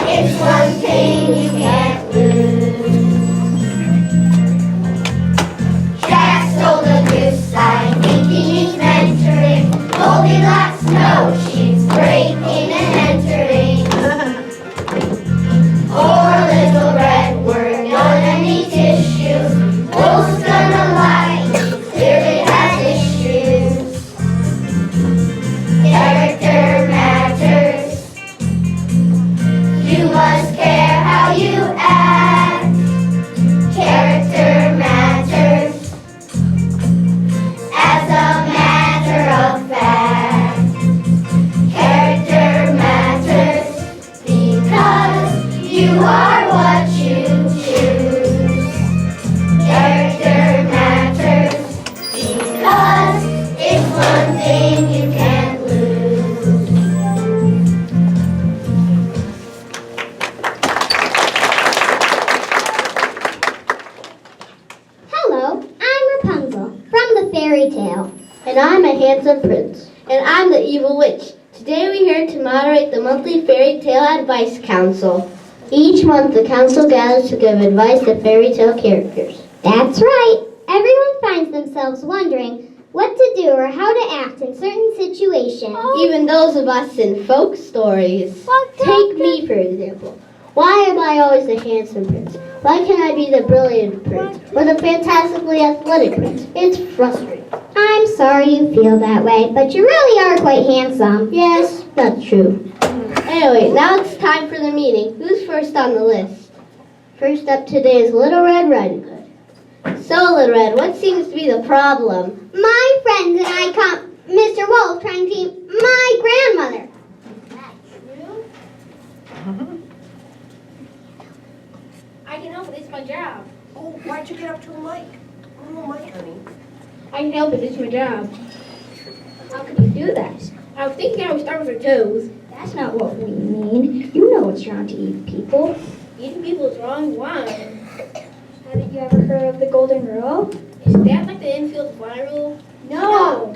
It's one thing you can't lose. Jack stole the goose sign, thinking he's mentoring. Goldilocks knows she's breaking and entering. Poor little red, we're gonna need tissues. Wolf's gonna lie, clearly has issues. Character matters. You must care how you act. Character matters. As a matter of fact, character matters because you are what you choose. Character matters because it's one thing you can't lose. Hello, I'm Rapunzel from the fairy tale. And I'm a handsome prince. And I'm the evil witch. Today we're here to moderate the monthly Fairy Tale Advice Council. Each month the council gathers to give advice to fairy tale characters. That's right. Everyone finds themselves wondering what to do or how to act in certain situations. Even those of us in folk stories. Take me, for example. Why am I always the handsome prince? Why can't I be the brilliant prince or the fantastically athletic prince? It's frustrating. I'm sorry you feel that way, but you really are quite handsome. Yes, that's true. Anyway, now it's time for the meeting. Who's first on the list? First up today is Little Red Riding Hood. So, Little Red, what seems to be the problem? My friends and I caught Mr. Wolf trying to eat my grandmother. I can help it, it's my job. Oh, why'd you get up to a mic? Oh, mic, honey. I can help it, it's my job. How can you do that? I was thinking I would start with her toes. That's not what we mean. You know it's wrong to eat people. Eating people is wrong. Why? Haven't you ever heard of the golden rule? Is that like the infield fly rule? No.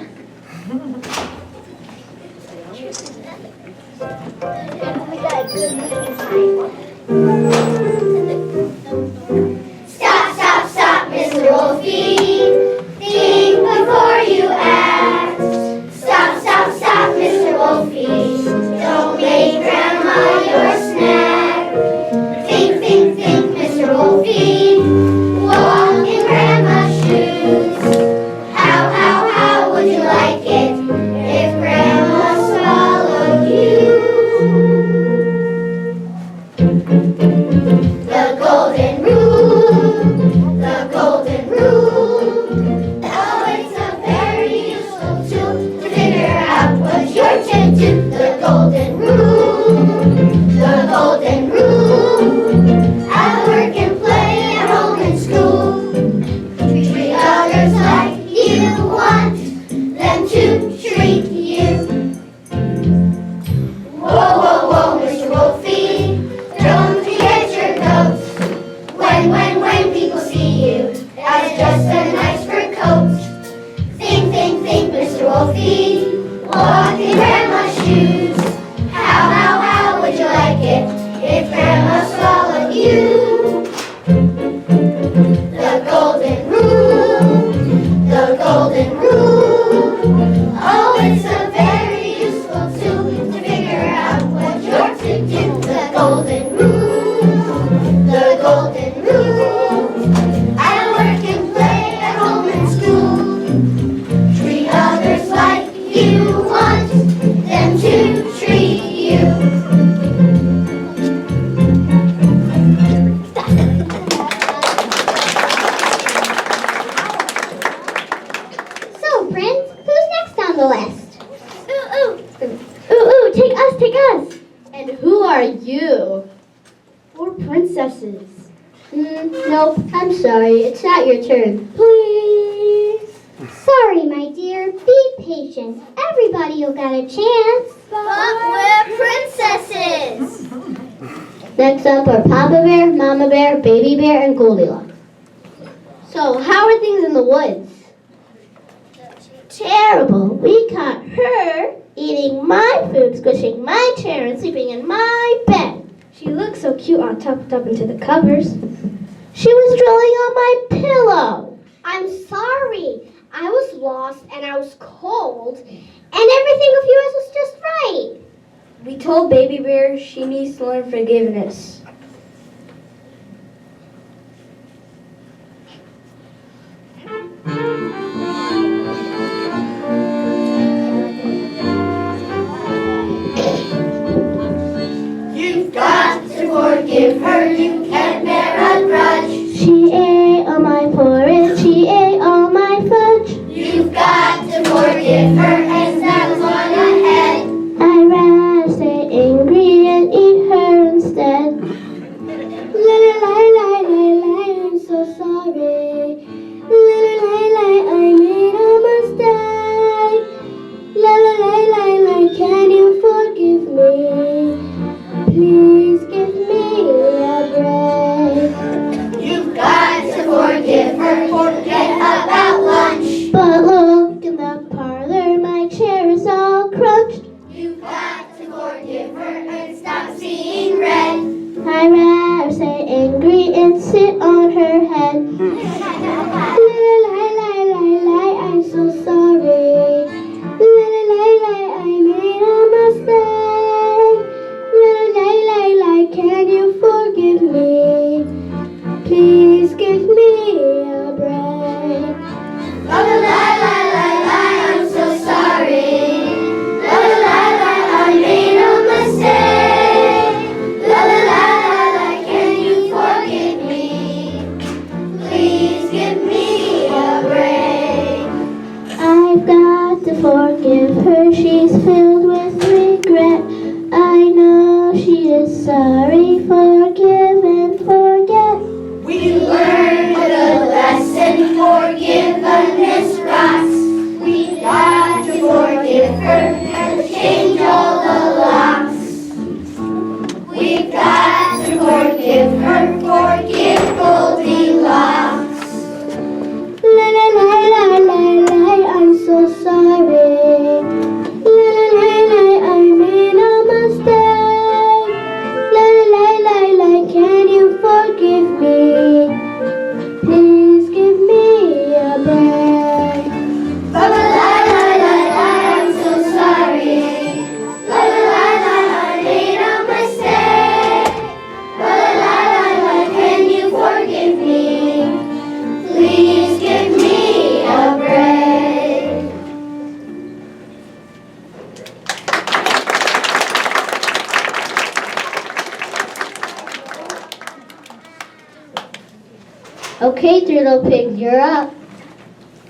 Stop, stop, stop, Mr. Wolfie. Think before you act. Stop, stop, stop, Mr. Wolfie. Don't make Grandma your snack. Think, think, think, Mr. Wolfie. Walk in Grandma's shoes. How would you like it if Grandma swallowed you? The golden rule, the golden rule. Oh, it's a very useful tool to figure out what you're to do. The golden rule, the golden rule. At work and play, at home and school. Treat others like you want them to treat you. Whoa, whoa, whoa, Mr. Wolfie. Don't forget your coat. When people see you as just a nice fur coat. Think, Mr. Wolfie. Walk in Grandma's shoes. How would you like it if Grandma swallowed you? The golden rule, the golden rule. Oh, it's a very useful tool to figure out what you're to do. The golden rule, the golden rule. At work and play, at home and school. Treat others like you want them to treat you. So, Prince, who's next on the list? Ooh, take us. And who are you? We're princesses. Nope, I'm sorry. It's not your turn. Please. Sorry, my dear. Be patient. Everybody'll got a chance. But we're princesses. Next up are Papa Bear, Mama Bear, Baby Bear, and Goldilocks. So, how are things in the woods? Terrible. We caught her eating my food, squishing my chair, and sleeping in my bed. She looks so cute on tucked up into the covers. She was drilling on my pillow. I'm sorry. I was lost and I was cold, and everything of yours was just right. We told Baby Bear she needs to learn forgiveness. You've got to forgive her, you can't bear a grudge. She ate all my porridge, she ate all my fudge. You've got to forgive her and step on ahead. I'd rather stay angry and eat her instead. La la la la la la, I'm so sorry. La la la la, I made a mistake. La la la la la, can you forgive me? Please give me a break. You've got to forgive her, forget about lunch. But look in the parlor, my chair is all crunched. You've got to forgive her and stop seeing red. I'd rather stay angry and sit on her head. La la la la la la, I'm so sorry. La la la la, I made a mistake. La la la la, can you forgive me? Please give me a break. La la la la la la, I'm so sorry. La la la la, I made a mistake. La la la la la, can you forgive me? Please give me a break. I've got to forgive her, she's filled with regret. I know she is sorry, forgive and forget. We learned a good lesson, forgiveness rocks. We got to forgive her and change all the locks. We've got to forgive her, forgive Goldilocks. La la la la la la, I'm so sorry. La la la la, I made a mistake. La la la la la, can you forgive me? Please give me a break. La la la la la la, I'm so sorry. La la la la, I made a mistake. La la la la la, can you forgive me? Please give me a break. Okay, Three Little Pigs, you're up.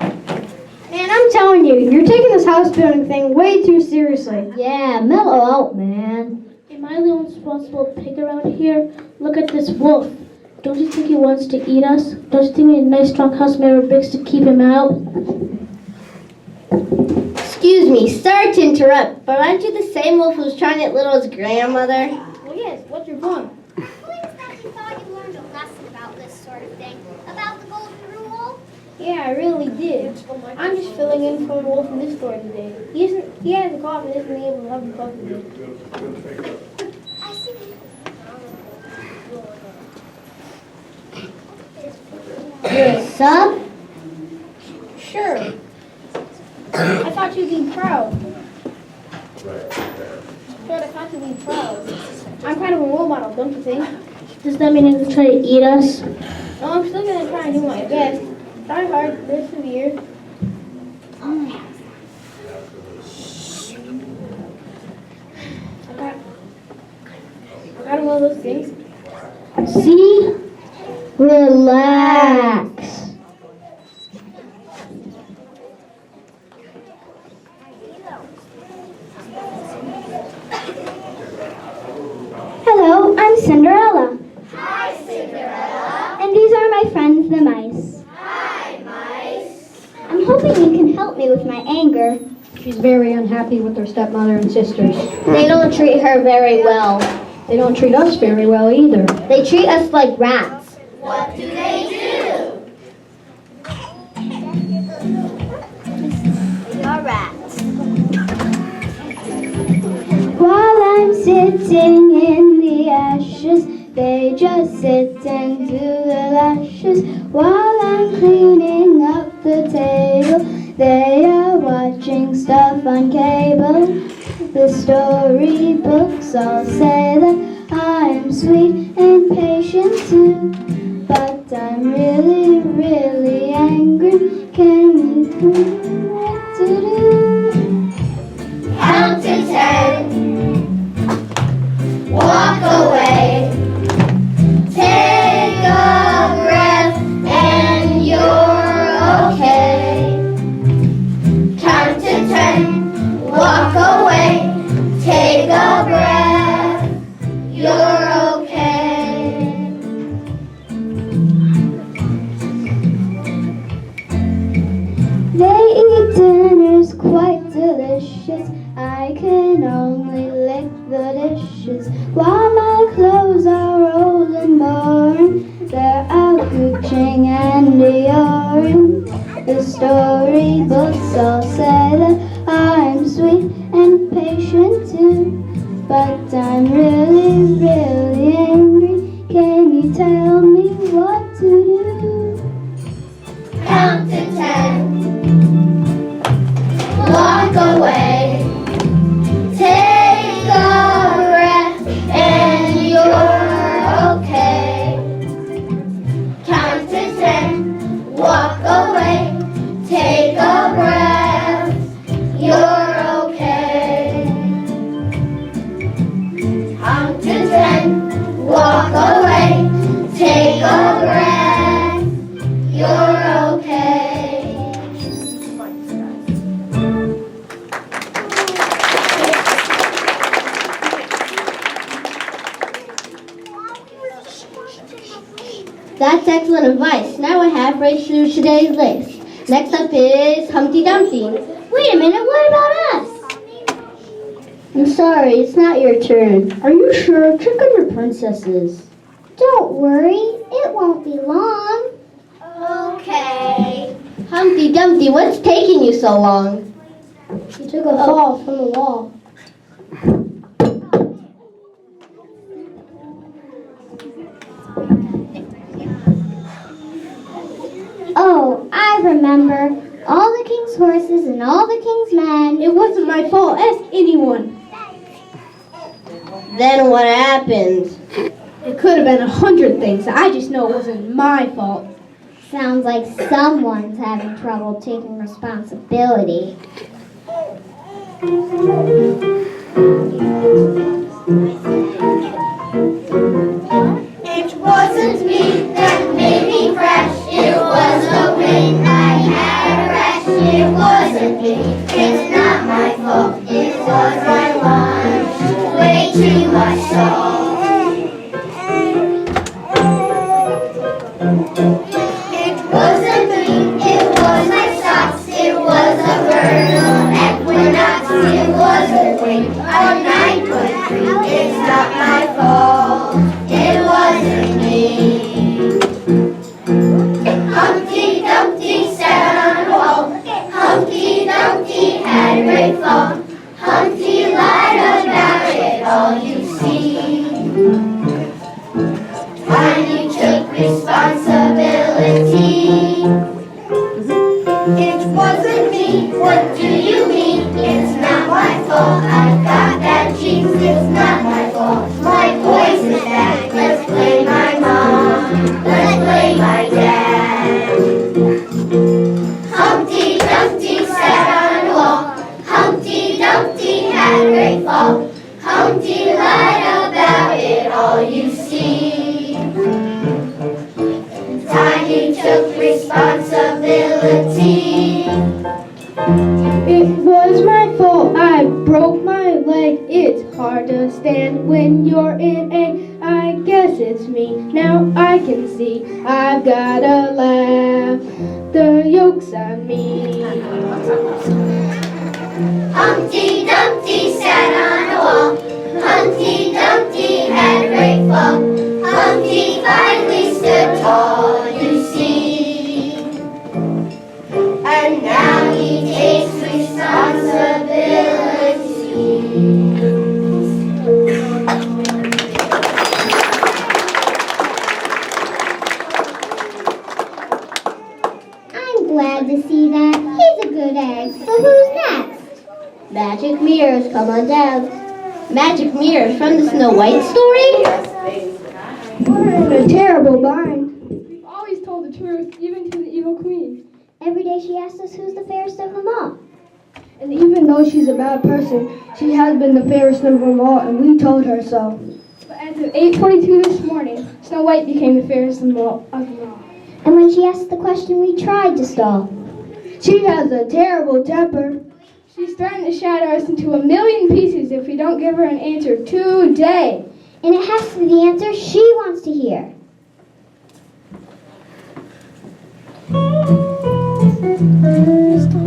Man, I'm telling you, you're taking this house building thing way too seriously. Yeah, mellow out, man. Am I the only responsible pig around here? Look at this wolf. Don't you think he wants to eat us? Don't you think we need a nice strong house made of bricks to keep him out? Excuse me, sorry to interrupt, but aren't you the same wolf who was trying to get Little's grandmother? Well, yes, what's your point? Who is that you thought you learned a lesson about this sort of thing? About the golden rule? Yeah, I really did. I'm just filling in for the wolf in this story today. He has a cough and isn't able to have the cough today. I see. Sub? Sure. I thought you'd be proud. Sure, I thought you'd be proud. I'm kind of a role model, don't you think? Does that mean he'll try to eat us? No, I'm still gonna try and do my best. Try hard, persevere. I got one of those things. See? Relax. Hello, I'm Cinderella. Hi, Cinderella. And these are my friends, the mice. Hi, mice. I'm hoping you can help me with my anger. She's very unhappy with her stepmother and sisters. They don't treat her very well. They don't treat us very well either. They treat us like rats. What do they do? You're rats. While I'm sitting in the ashes, They just sit and do their lashes while I'm cleaning up the table. They are watching stuff on cable. The storybooks all say that I am sweet and patient too. But I'm really, really angry. Can you tell me what to do? Count to 10. Walk away. Take a breath and you're okay. Count to 10. Walk away. Take a breath. You're okay. They eat dinners quite delicious. I can only lick the dishes while my clothes are old and boring. They're out gooching and Dioring. The storybooks all say that I'm sweet and patient too. But I'm really, really angry. Can you tell me what to do? Count to 10. Walk away. Take a breath and you're okay. Count to 10. Walk away. Take a breath. You're okay. Count to 10. Walk away. Take a breath. You're okay. That's excellent advice. Now we're halfway through today's list. Next up is Humpty Dumpty. Wait a minute, what about us? I'm sorry, it's not your turn. Are you sure? Check on your princesses. Don't worry, it won't be long. Okay. Humpty Dumpty, what's taking you so long? You took a fall from the wall. Oh, I remember. All the king's horses and all the king's men. It wasn't my fault. Ask anyone. Then what happened? It could have been 100 things. I just know it wasn't my fault. Sounds like someone's having trouble taking responsibility. It wasn't me that made me crash. It was the wind. I had a rash. It wasn't me. It's not my fault. It was my lunch. Way too much salt. It wasn't me. It was my socks. It was a vernal equinox. It was a wing on 9.3. It's not my fault. It wasn't me. Humpty Dumpty sat on a wall. Humpty Dumpty had a great fall. Humpty lied about it, all you see. Tiny took responsibility. It wasn't me, what do you mean? It's not my fault, I've got bad genes. It's not my fault, my voice is bad. Let's blame my mom, let's blame my dad. Humpty Dumpty sat on a wall. Humpty Dumpty had a great fall. Humpty lied about it, all you see. Tiny took responsibility. It was my fault. I broke my leg. It's hard to stand when you're in a. I guess it's me. Now I can see. I've gotta laugh. The yoke's on me. Humpty Dumpty sat on a wall. Humpty Dumpty had a great fall. Humpty finally stood tall, you see. And now he takes responsibility. magic mirrors, come on down. Magic mirrors from the Snow White story? We're in a terrible bind. We've always told the truth, even to the evil queen. Every day she asks us who's the fairest of them all. And even though she's a bad person, she has been the fairest of them all, and we told her so. But as of 8:42 this morning, Snow White became the fairest of them all. And when she asked the question, we tried to stall. She has a terrible temper. She's threatened to shatter us into a million pieces if we don't give her an answer today. And it has to be the answer she wants to hear.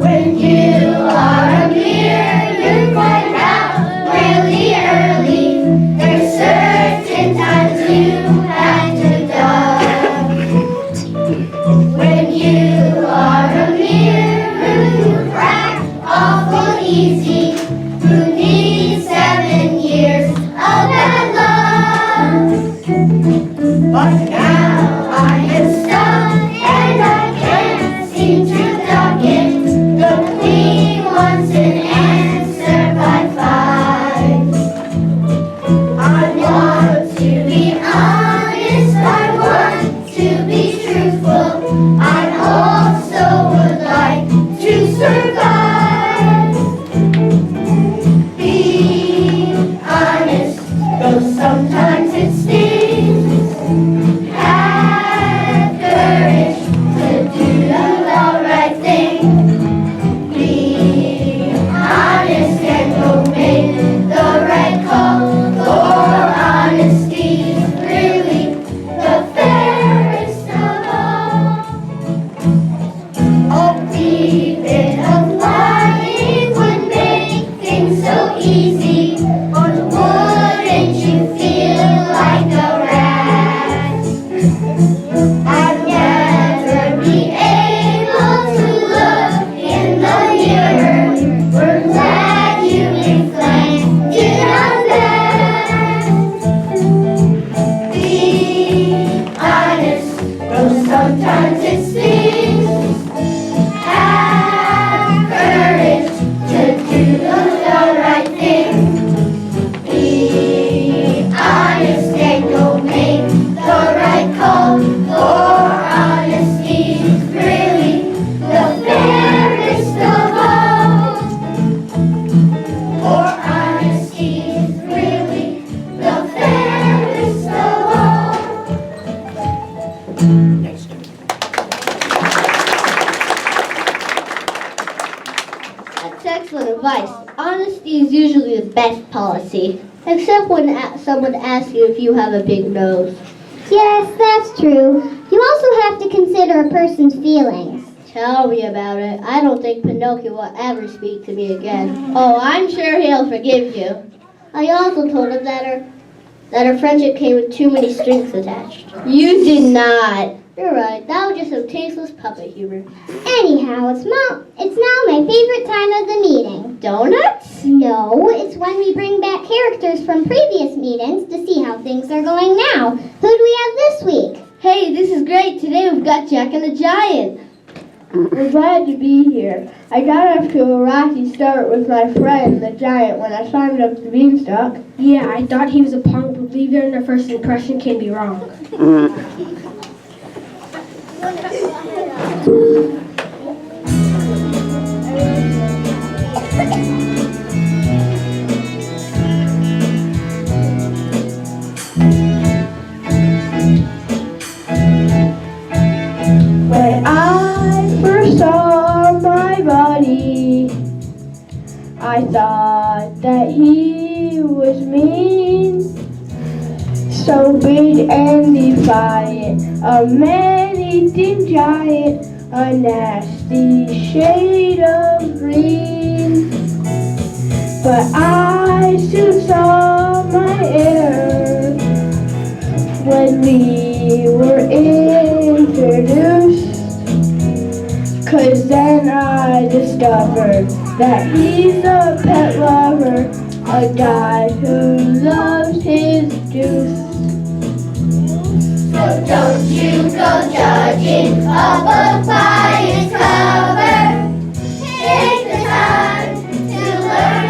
When you are a mirror, you find out really early. There's certain times you have to duck. When you are a mirror, you crack awful easy. Who needs 7 years of bad luck? But now I am stuck and I can't seem to duck it. The queen wants an answer by 5. I want to be honest, I want to be truthful. I also would like to survive. Be honest, though sometimes it stings. Have courage to do the right thing. Be honest and go make the right call. For honesty is really the fairest of all. A wee bit of lying would make things so easy. But wouldn't you feel like a rat? I'd never be able to look in the mirror. We're glad you reflected on that. Be honest, though sometimes it stings. Have courage to do the right thing. Be honest and go make the right call. For honesty is really the fairest of all. For honesty is really the fairest of all. That's excellent advice. Honesty is usually the best policy, except when someone asks you if you have a big nose. Yes, that's true. You also have to consider a person's feelings. Tell me about it. I don't think Pinocchio will ever speak to me again. Oh, I'm sure he'll forgive you. I also told him that our friendship came with too many strings attached. You did not. You're right. That was just some tasteless puppet humor. Anyhow, it's now my favorite time of the meeting. Donuts? No, it's when we bring back characters from previous meetings to see how things are going now. Who do we have this week? Hey, this is great. Today we've got Jack and the Giant. We're glad to be here. I got off to a rocky start with my friend, the giant, when I climbed up the beanstalk. Yeah, I thought he was a punk, but even their first impression can be wrong. When I first saw my buddy, I thought that he was mean, so big and defiant, a man-eating giant, a nasty shade of green. But I soon saw my error when we were introduced, 'cause then I discovered that he's a pet lover, a guy who loves his juice. So don't you go judging a book by its cover. Take the time to learn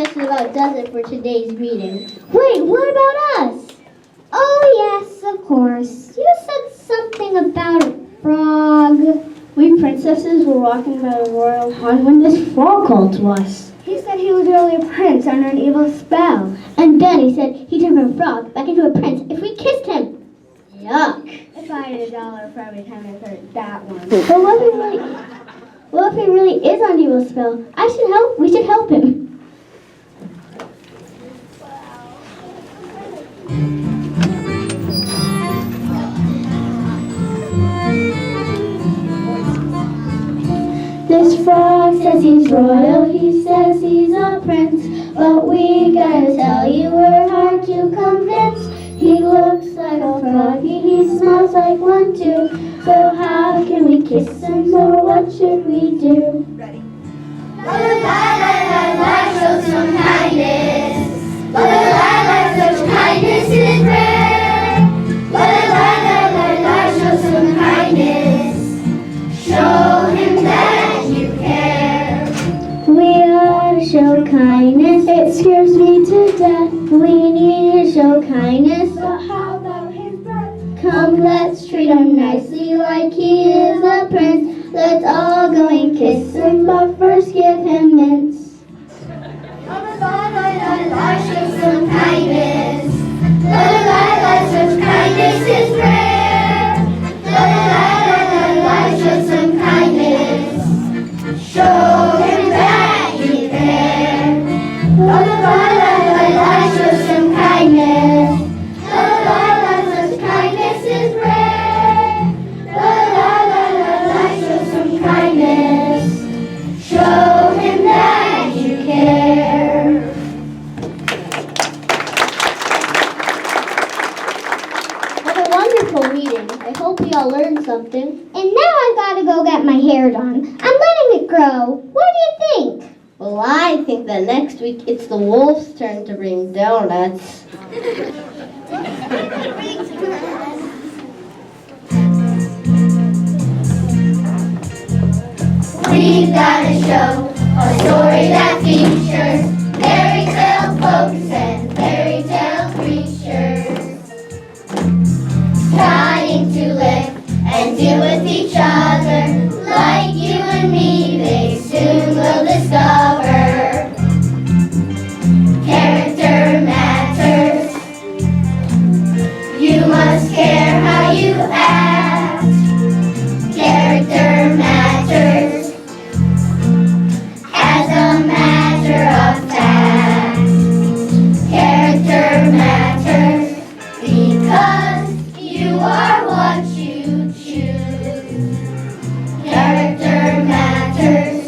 just about does it for today's meeting. Wait, what about us? Oh, yes, of course. You said something about a frog. We princesses were walking by the royal pond when this frog called to us. He said he was really a prince under an evil spell. And then he said he'd turn from a frog back into a prince if we kissed him. Yuck. If I had $1 for every time I heard that one. But what if he really is on evil spell? We should help him. This frog says he's royal, he says he's a prince. But we gotta tell you, we're hard to convince. He looks like a froggy, he smells like one too. So how can we kiss him, or what should we do? Ready? Show some kindness. Such kindness is rare. Show some kindness. Show him that you care. We ought to show kindness, it scares me to death. We need to show kindness, but how about his breath? Come, let's treat him nicely like he is a prince. Let's all go and kiss him, but first give him mints. Show some kindness. Such kindness is rare. Show some kindness. Show him that you care. Show some kindness. Such kindness is rare. Show some kindness. Show him that you care. What a wonderful meeting. I hope we all learned something. And now I gotta go get my hair done. I'm letting it grow. What do you think? Well, I think that next week it's the wolf's turn to bring donuts. We've got a show, a story that features fairy tale folks and fairy tale creatures trying to live and deal with each other. Like you and me, they soon will discover character matters. You must care how you act. Character matters. As a matter of fact, character matters because you are what you choose. Character matters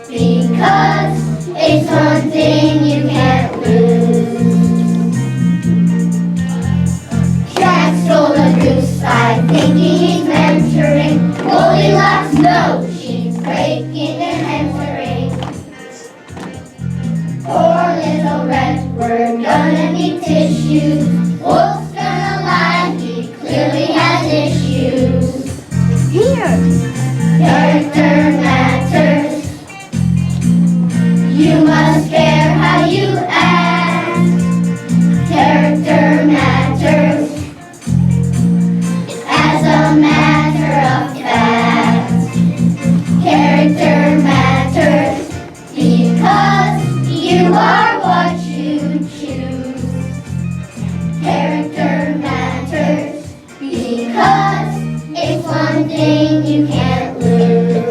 because it's one thing you can't lose. Jack stole a goose, I think he's mentoring. Goldilocks, no, she's breaking and entering. Poor little red, we're gonna need tissues. Wolf's gonna lie, he clearly has issues. Here! Character matters. You must care how you act. Character matters. As a matter of fact, character matters because you are what you choose. Character matters because it's one thing you can't lose.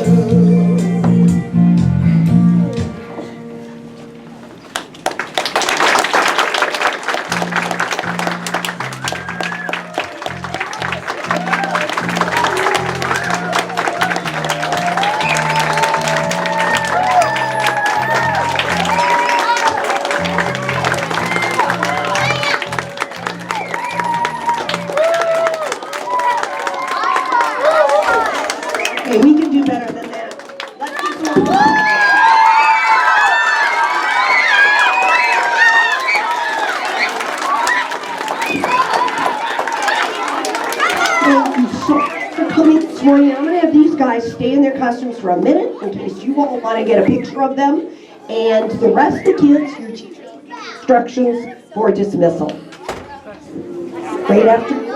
Okay, we can do better than that. Let's do some applause. Thank you so much for coming this morning. I'm going to have these guys stay in their costumes for a minute in case you all want to get a picture of them. And the rest of the kids, your teacher's instructions for dismissal. Right after